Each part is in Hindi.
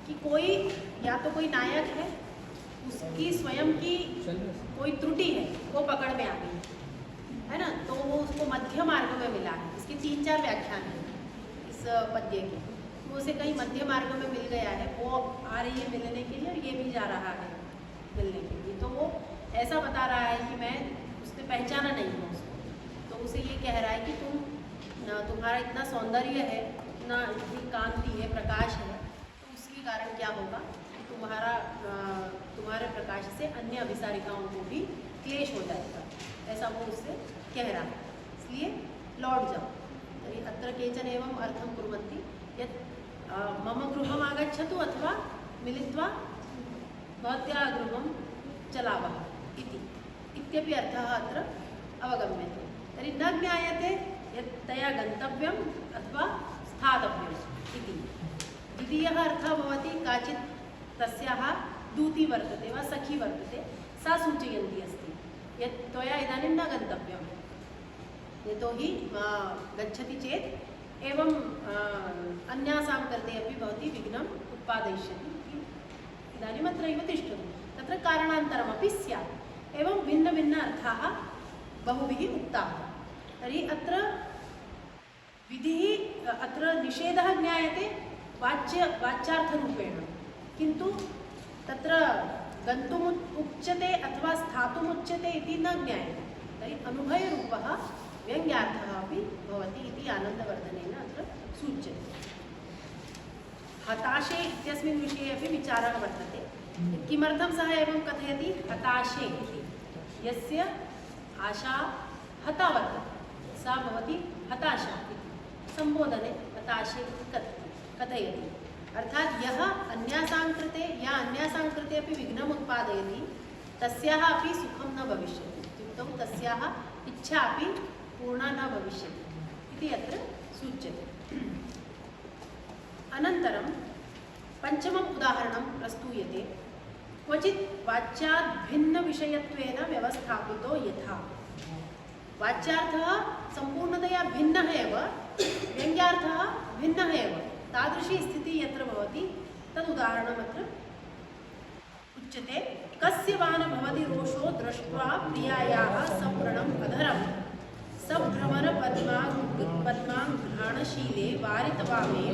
कि कोई या तो कोई नायक है, उसकी स्वयं की कोई त्रुटि है, वो पकड़ में आ गई है ना, तो वो उसको मध्य मार्ग में मिला है। इसके 3-4 व्याख्यान हैं इस पद्य के, वो उसे कहीं मध्य मार्ग में मिल गया है, वो आ रही है मिलने के लिए और ये भी जा रहा है मिलने के लिए। तो वो ऐसा बता रहा है कि मैं उसने पहचाना नहीं है उसको, तो उसे ये कह रहा है कि तुम्हारा इतना सौंदर्य है, इतना इतनी कांति है, प्रकाश है, तो उसके कारण क्या होगा कि तुम्हारे प्रकाश से अन्य अभिसारिकाओं को भी क्लेश हो जाएगा, ऐसा वो उससे कह रहा है। इसलिए लौट जाओ। तर्हि अत्र केचन एवं अर्थं कुर्वन्ति यत् मम गृहम् आगच्छतु अथवा मिलित्वा भवत्याः गृहं चलावः इति इत्यपि अर्थः अत्र अवगम्यते। तर्हि न ज्ञायते यत् तया गन्तव्यम् अथवा स्थातव्यम् इति। द्वितीयः अर्थः भवति काचित् तस्याः दूती वर्तते वा सखी वर्तते, सा सूचयन्ती अस्ति यत् त्वया इदानीं न गन्तव्यं, यतोहि गच्छति चेत् एवं अन्यासां कृते अपि भवती विघ्नम् उत्पादयिष्यति, इदानीम् अत्रैव तिष्ठतु, तत्र कारणान्तरमपि स्यात्। एवं भिन्नभिन्न अर्थाः बहुभिः उक्ताः। तर्हि अत्र विधिः, अत्र निषेधः ज्ञायते वाच्यार्थरूपेण, किन्तु तत्र गन्तुम् उच्यते अथवा स्थातुम् उच्यते इति न ज्ञायते। तर्हि अनुभयरूपः व्यङ्ग्यार्थः अपि भवति इति आनन्दवर्धनेन अत्र सूच्यते। हताशे इत्यस्मिन् विषये अपि विचारः वर्तते। किमर्थं सः एवं कथयति हताशे इति, यस्य आशा हता वर्तते सा भवति हताशा इति संबोधने हताशे कथयति। अर्थात् यः अन्यासां कृते या अन्यासां कृते अपि विघ्नम् उत्पादयति तस्याः अपि सुखं न भविष्यति, इत्युक्तौ तस्याः इच्छा अपि पूर्णा न भविष्यति इति अत्र सूच्यते। अनन्तरं पञ्चमम् उदाहरणं प्रस्तूयते। क्वचित् वाच्यात् भिन्नविषयत्वेन व्यवस्थापितो यथा। वाच्यार्थः सम्पूर्णतया भिन्नः एव, व्यङ्ग्यार्थः भिन्नः एव, तादृशी स्थितिः यत्र भवति तदुदाहरणमत्र उच्यते। कस्य वा न भवति रोषो दृष्ट्वा प्रियायाः सव्रणम् अधरं सभ्रमरपद्माङ्घ्राणशीले वारितवामे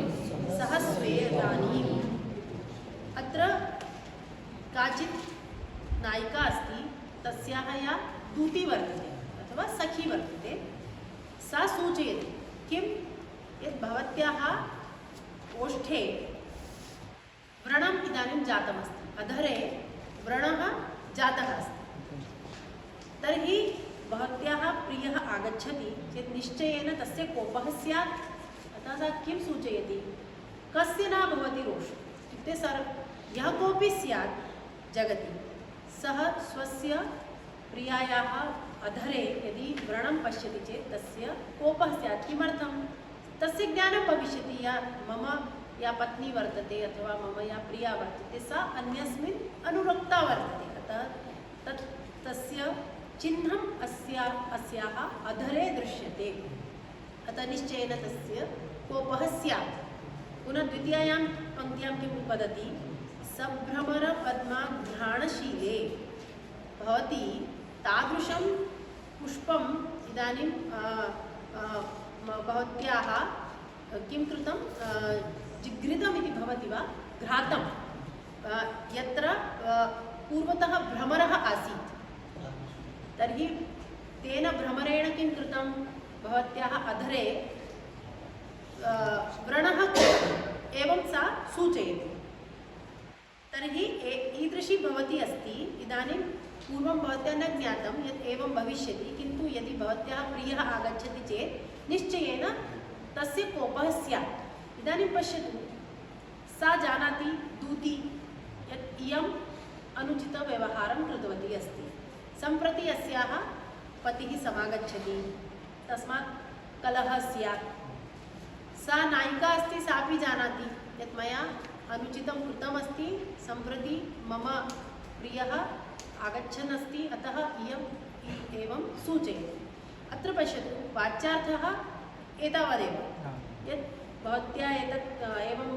सहस्वेदानीम्। अत्र काचित् नायिका अस्ति, तस्याः या दूती वर्तते अथवा सखी वर्तते, सा सूचयति किं यत् भवत्याः ओष्ठे व्रणम् इदानीं जातमस्ति, अधरे व्रणः जातः अस्ति। तर्हि भवत्याः प्रियः आगच्छति चेत् निश्चयेन तस्य कोपः स्यात्। अतः सा किं सूचयति, कस्य न भवति रोषः, इत्युक्ते यः कोऽपि स्यात् जगति सः स्वस्य प्रियायाः अधरे यदि व्रणं पश्यति चेत् तस्य कोपः स्यात्। किमर्थं, तस्य ज्ञानं भविष्यति मम या पत्नी वर्तते अथवा मम या प्रिया वर्तते सा अन्यस्मिन् अनुरक्ता वर्तते, अतः तस्य चिह्नम् अस्याः अधरे दृश्यते, अतः निश्चयेन तस्य कोपः स्यात्। पुनः द्वितीयायां पङ्क्त्यां किं वदति, सभ्रमरपद्माघ्राणशीले। भवती तादृशं पुष्पम् इदानीं भवत्याः किं कृतं, जिघ्रितम् इति भवति वा, घ्रातं, यत्र पूर्वतः भ्रमरः आसीत्, तर्हि तेन भ्रमरेण किं कृतं, भवत्याः अधरे व्रणः एवं सा सूचयति। तर्हि ईदृशी भवती अस्ति, इदानीं पूर्वं भवत्या न ज्ञातं यत् एवं भविष्यति, किन्तु यदि भवत्याः प्रियः आगच्छति चेत् निश्चयेन तस्य कोपः स्यात्। इदानीं पश्यतु, सा जानाति दूती यत् इयम् अनुचितव्यवहारं कृतवती अस्ति, सम्प्रति अस्याः पतिः समागच्छति, तस्मात् कलहः स्यात्। सा नायिका अस्ति, सापि जानाति यत् मया अनुचितं कृतमस्ति, सम्प्रति मम प्रियः आगच्छन् अस्ति, अतः इयम् एवं सूचयति। अत्र पश्यतु, वाच्यार्थः एतावदेव, यत् भवत्या एतत् एवं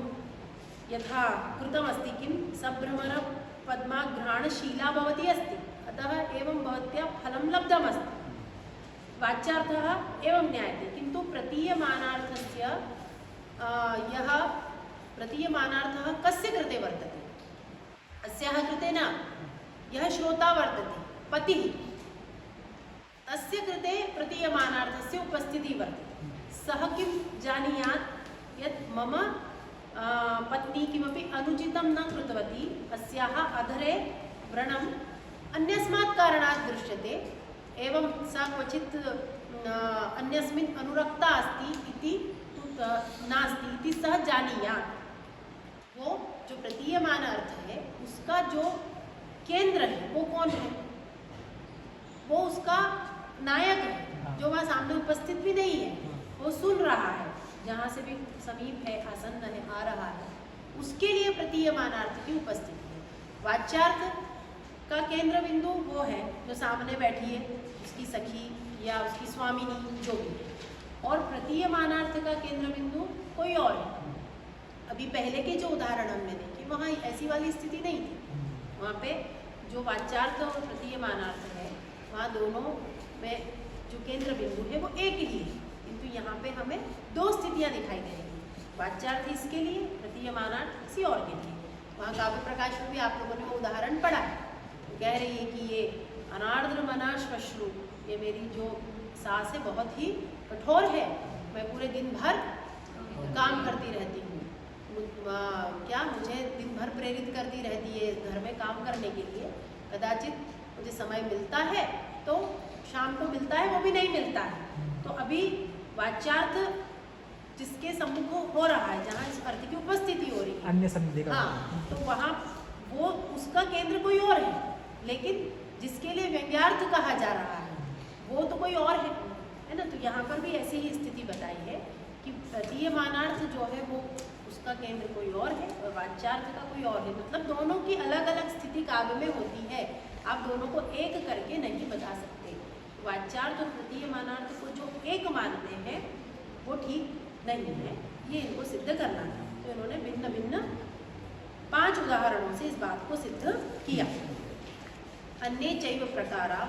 यथा कृतमस्ति किं सभ्रमर पद्माघ्राणशीला भवती अस्ति, अतः एवं भवत्या फलं लब्धमस्ति। वाच्यार्थः एवं ज्ञायते, किन्तु प्रतीयमानार्थस्य यः प्रतीयमानार्थः कस्य कृते वर्तते? अस्याः कृते न, यः श्रोता वर्तते पतिः, तस्य कृते प्रतीयमानार्थस्य उपस्थितिः वर्तते। सः किं जानीयात् यत् मम पत्नी किमपि अनुचितं न कृतवती, अस्याः अधरे व्रणम् अन्यस्मात् कारणात् दृश्यते, एवं सा क्वचित् अन्यस्मिन् अनुरक्ता अस्ति इति नास्ति इति सः जानीयात्। वो जो प्रतीयमान अर्थ है उसका जो केंद्र है वो कौन है? वो उसका नायक है, जो वहाँ सामने उपस्थित भी नहीं है, वो सुन रहा है, जहाँ से भी समीप है, आसन्न है, आ रहा है, उसके लिए प्रतीयमानार्थ की उपस्थिति है। वाच्यार्थ का केंद्र बिंदु वो है जो सामने बैठी है, उसकी सखी या उसकी स्वामिनी जो भी है, और प्रतीयमानार्थ का केंद्र बिंदु कोई और है। अभी पहले के जो उदाहरण हमने देखे वहाँ ऐसी वाली स्थिति नहीं थी। वहाँ पे जो वाच्यार्थ और प्रतीयमानार्थ है वहाँ दोनों में जो केंद्र बिंदु है वो एक ही है, किंतु यहाँ पे हमें दो स्थितियाँ दिखाई देंगी, वाच्यार्थ इसके लिए, प्रतीयमानार्थ किसी और के लिए। वहाँ काव्य प्रकाश में भी आप लोगों ने वो उदाहरण पढ़ा है, कह रही है कि ये अनार्द्र मना श्मश्रु, ये मेरी जो सास है बहुत ही कठोर है, मैं पूरे दिन भर काम करती रहती हूँ, क्या मुझे दिन भर प्रेरित करती रहती है घर में काम करने के लिए, कदाचित मुझे समय मिलता है तो शाम को मिलता है, वो भी नहीं मिलता है। तो अभी वाच्यार्थ जिसके सम्मुख हो रहा है, जहाँ इस अर्थ की उपस्थिति हो रही है, अन्य संधि का, हाँ, तो वहाँ वो उसका केंद्र कोई और है, लेकिन जिसके लिए व्यंग्यार्थ कहा जा रहा है वो तो कोई और है ना। तो यहाँ पर भी ऐसी ही स्थिति बताई है कि प्रतीयमानार्थ जो है वो उसका केंद्र कोई और है और वाच्यार्थ का कोई और है, मतलब दोनों की अलग अलग स्थिति काव्य में होती है। आप दोनों को एक करके नहीं बता सकते। वाच्यार्थ और प्रतीयमानार्थ को जो एक मानते हैं वो ठीक नहीं है, ये इनको सिद्ध करना था। तो इन्होंने भिन्न भिन्न 5 उदाहरणों से इस बात को सिद्ध किया। अन्ये चैव प्रकारा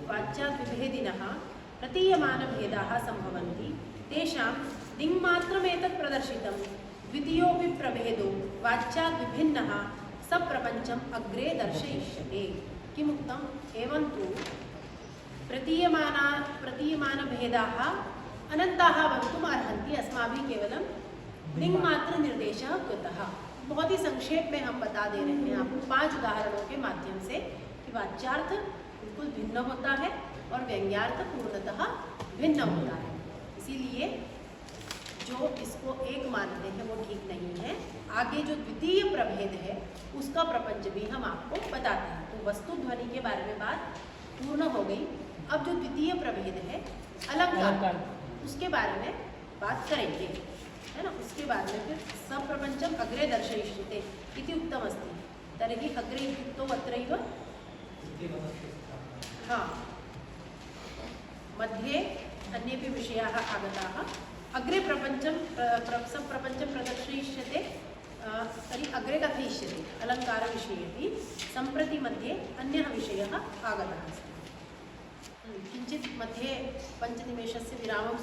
वाच्याद्विभेदिनः प्रतीयमानभेदाः सम्भवन्ति, तेषां दिङ्मात्रमेतत् प्रदर्शितं, द्वितीयोऽपि प्रभेदो वाच्याद्विभिन्नः सप्रपञ्चम् अग्रे दर्शयिष्यते। किमुक्तम्? एवं तु प्रतीयमानभेदाः अनन्ताः भवितुम् अर्हन्ति, अस्माभिः केवलं दिङ्मात्र निर्देशः कृतः। बहुत ही संक्षेप में हम बता दे रहे हैं आपको 5 उदाहरणों के माध्यम से कि वाच्यार्थ बिल्कुल भिन्न होता है और व्यंग्यार्थ पूर्णतः भिन्न होता है। इसीलिए जो इसको एक मानते हैं वो ठीक नहीं है। आगे जो द्वितीय प्रभेद है उसका प्रपंच भी हम आपको बताते हैं। तो वस्तु ध्वनि के बारे में बात पूर्ण हो गई। अब जो द्वितीय प्रभेद है अलंकार, उसके बारे में बात करेंगे, है ना। उसके बाद में फिर सप्रपंचम अग्रे दर्शयिष्यते इति उक्तमस्ति, तर्हि अग्रे इत्युक्तौ अत्रैव हाँ मध्ये अन्येपि विषयाः आगताः। अग्रे सप्रपंचं प्रदर्शयिष्यते, तर्हि अग्रे कथयिष्यते अलङ्कारविषयेपि। सम्प्रति मध्ये अन्यः विषयः आगतः अस्ति। किञ्चित् मध्ये 5 निमेषस्य विरामं